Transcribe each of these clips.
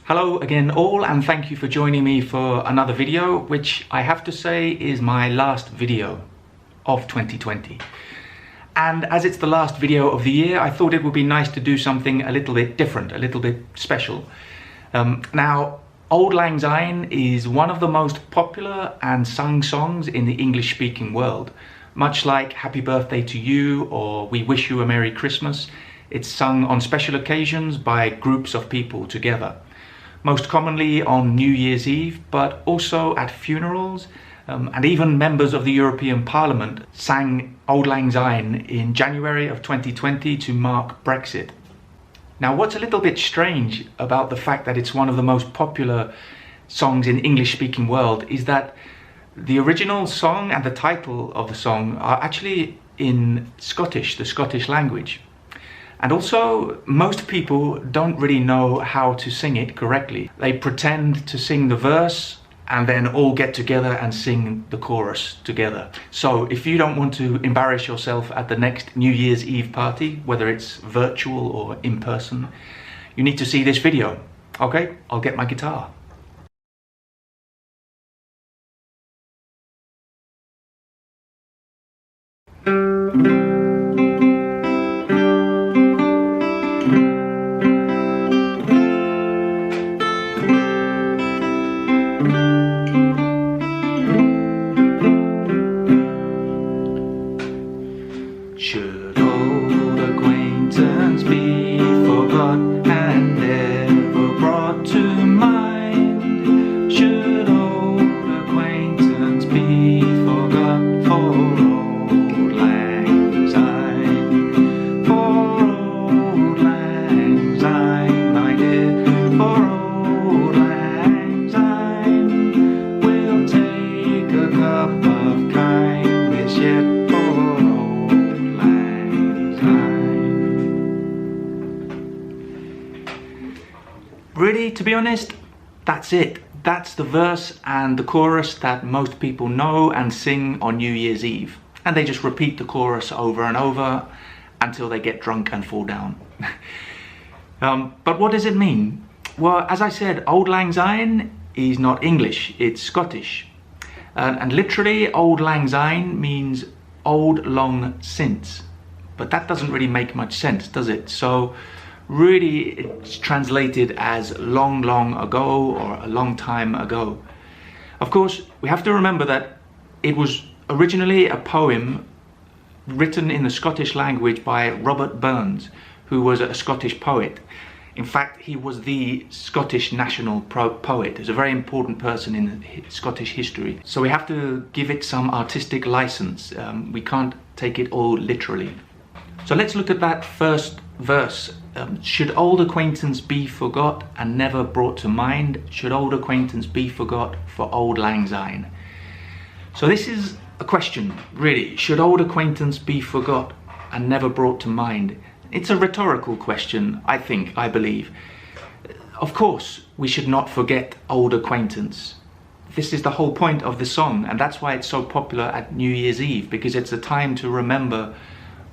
Hello again all, and thank you for joining me for another video, which I have to say is my last video of 2020. And as it's the last video of the year, I thought it would be nice to do something a little bit different, a little bit special. Now, Auld Lang Syne is one of the most popular and sung songs in the English-speaking world. Much like Happy Birthday to You or We Wish You a Merry Christmas, it's sung on special occasions by groups of people together. Most commonly on New Year's Eve, but also at funerals, and even members of the European Parliament sang Auld Lang Syne in January of 2020 to mark Brexit. Now, what's a little bit strange about the fact that it's one of the most popular songs in the English-speaking world is that the original song and the title of the song are actually in Scottish, the Scottish language. And also, most people don't really know how to sing it correctly. They pretend to sing the verse and then all get together and sing the chorus together. So if you don't want to embarrass yourself at the next New Year's Eve party, whether it's virtual or in person, you need to see this video. Okay, I'll get my guitar. Should old acquaintance be forgot and never brought to mind? Should old acquaintance be forgot for Auld Lang Syne? For Auld Lang Syne, my dear, for Auld Lang Syne, we'll take a cup of kindness yet. Really, to be honest, that's it. That's the verse and the chorus that most people know and sing on New Year's Eve. And they just repeat the chorus over and over until they get drunk and fall down. But what does it mean? Well, as I said, Auld Lang Syne is not English, it's Scottish. And literally, Auld Lang Syne means old long since. But that doesn't really make much sense, does it? So really, it's translated as long, long ago or a long time ago. Of course, we have to remember that it was originally a poem written in the Scottish language by Robert Burns, who was a Scottish poet. In fact, he was the Scottish national poet. He's a very important person in Scottish history. So we have to give it some artistic license. We can't take it all literally. So let's look at that first verse. Should old acquaintance be forgot and never brought to mind? Should old acquaintance be forgot for Auld Lang Syne? So this is a question, really. Should old acquaintance be forgot and never brought to mind? It's a rhetorical question, I believe. Of course, we should not forget old acquaintance. This is the whole point of the song, and that's why it's so popular at New Year's Eve, because it's a time to remember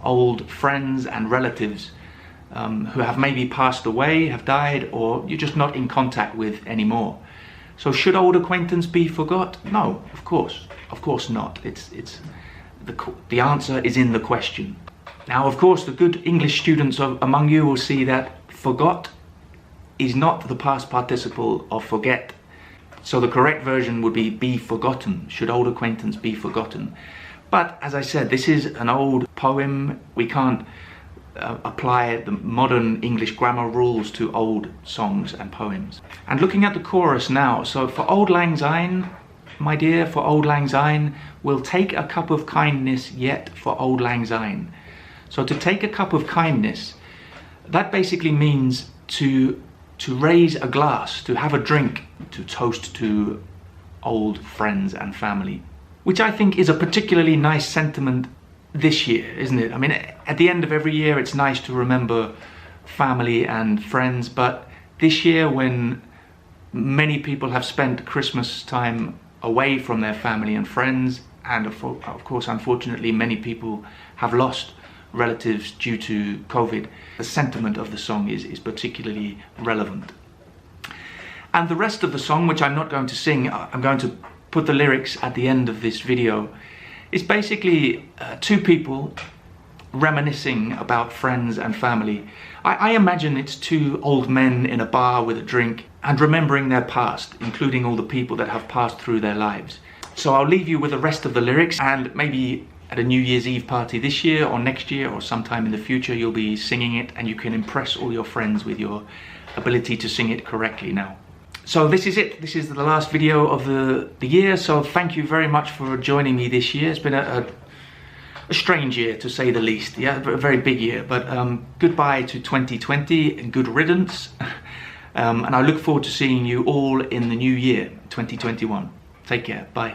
old friends and relatives who have maybe passed away, have died, or you're just not in contact with anymore. So should old acquaintance be forgot? No, of course not. The answer is in the question. Now, of course, the good English students among you will see that forgot is not the past participle of forget. So the correct version would be forgotten. Should old acquaintance be forgotten? But as I said, this is an old poem. We can't apply the modern English grammar rules to old songs and poems. And looking at the chorus now, so for Auld Lang Syne, my dear, for Auld Lang Syne, we'll take a cup of kindness yet for Auld Lang Syne. So to take a cup of kindness, that basically means to raise a glass, to have a drink, to toast to old friends and family. Which I think is a particularly nice sentiment this year, isn't it? I mean, at the end of every year, it's nice to remember family and friends, but this year, when many people have spent Christmas time away from their family and friends, and of course, unfortunately, many people have lost relatives due to COVID, the sentiment of the song is particularly relevant. And the rest of the song, which I'm not going to sing, I'm going to put the lyrics at the end of this video, is basically two people reminiscing about friends and family. I imagine it's two old men in a bar with a drink and remembering their past, including all the people that have passed through their lives. So I'll leave you with the rest of the lyrics, and maybe at a New Year's Eve party this year or next year or sometime in the future you'll be singing it, and you can impress all your friends with your ability to sing it correctly now. So this is it. This is the last video of the year, so thank you very much for joining me this year. It's been a strange year, to say the least. Yeah, a very big year, but goodbye to 2020 and good riddance. And I look forward to seeing you all in the new year, 2021. Take care. Bye.